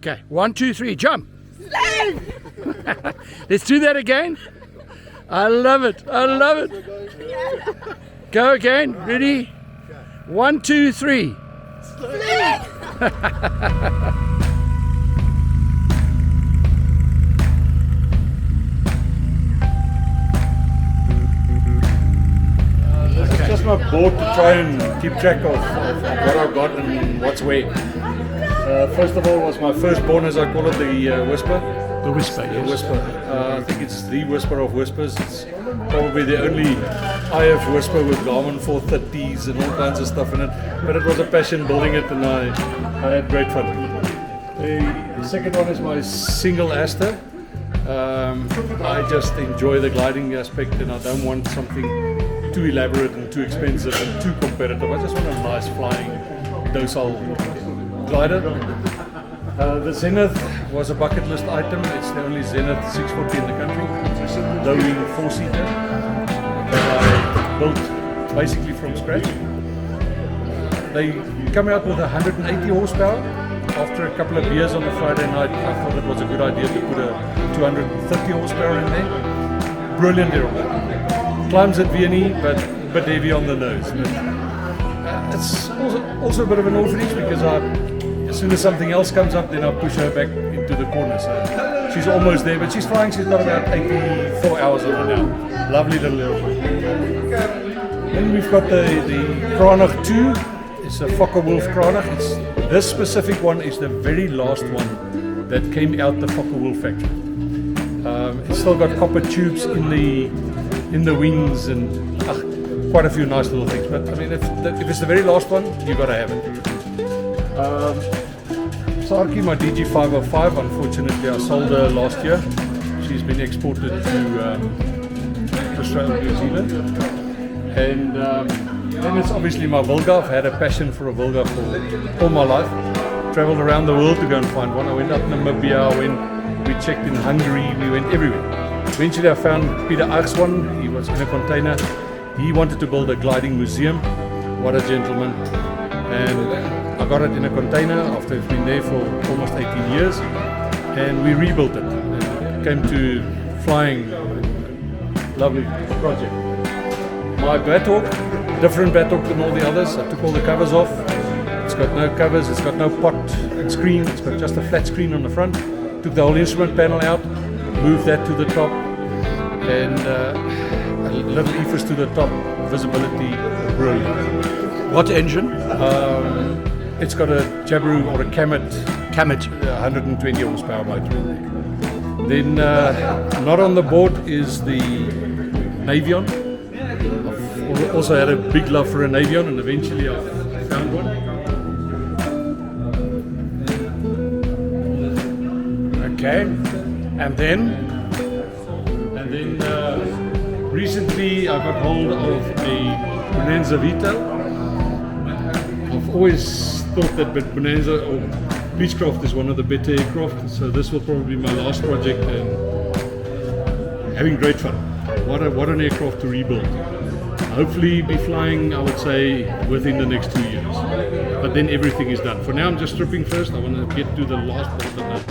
Okay, 1, 2, 3, jump. Let's do that again. I love it. I love it. Go again. Ready? 1, 2, 3. It's just my board to try and keep track of what I've got and what's where. First of all was my firstborn, as I call it, the Whisper. The Whisper, The yes. Whisper. I think it's the Whisper of Whispers. It's probably the only IF Whisper with Garmin 430s and all kinds of stuff in it. But it was a passion building it, and I had great fun. The second one is my single Aster. I just enjoy the gliding aspect, and I don't want something too elaborate and too expensive and too competitive. I just want a nice flying, docile glider. The Zenith was a bucket list item. It's the only Zenith 640 in the country. Low wing 4-seater that I built basically from scratch. They come out with 180 horsepower. After a couple of beers on a Friday night, I thought it was a good idea to put a 230 horsepower in there. Brilliant aeroplane. Climbs at V&E, but a bit heavy on the nose. But, it's also a bit of an orphanage because as soon as something else comes up, then I push her back into the corner. So she's almost there, but she's flying. She's got about 84 hours on her now. Lovely little aeroplane. Then we've got the Kranach 2. It's a Focke-Wulf Kranach. This specific one is the very last one that came out the Focke-Wulf factory. It's still got copper tubes in the wings and quite a few nice little things. But I mean, if it's the very last one, you got to have it. Sarki, my DG505, unfortunately I sold her last year. She's been exported to Australia and New Zealand. And then it's obviously my Volga. I've had a passion for a Volga for all my life. Traveled around the world to go and find one. I went up Namibia, we checked in Hungary, we went everywhere. Eventually I found Peter Ach's one. He was in a container. He wanted to build a gliding museum. What a gentleman. And I got it in a container after it's been there for almost 18 years. And we rebuilt it. And it came to flying. Lovely project. My Bathawk, different Bathawk than all the others. I took all the covers off. It's got no covers, it's got no pot and screen. It's got just a flat screen on the front. Took the whole instrument panel out, moved that to the top. And a little EFIS to the top, visibility, brilliant. What engine? It's got a Jabiru or a Kamet, Kamet. 120 horsepower motor in there. Then not on the board is the Navion. I've also had a big love for a Navion, and eventually I found one. Okay. And then? Recently I got hold of a Bonanza Vita. I've always thought that Bonanza or Beechcraft is one of the better aircraft, so this will probably be my last project and having great fun. What an aircraft to rebuild. Hopefully be flying, I would say, within the next 2 years. But then everything is done. For now I'm just stripping first. I want to get to the last part of that.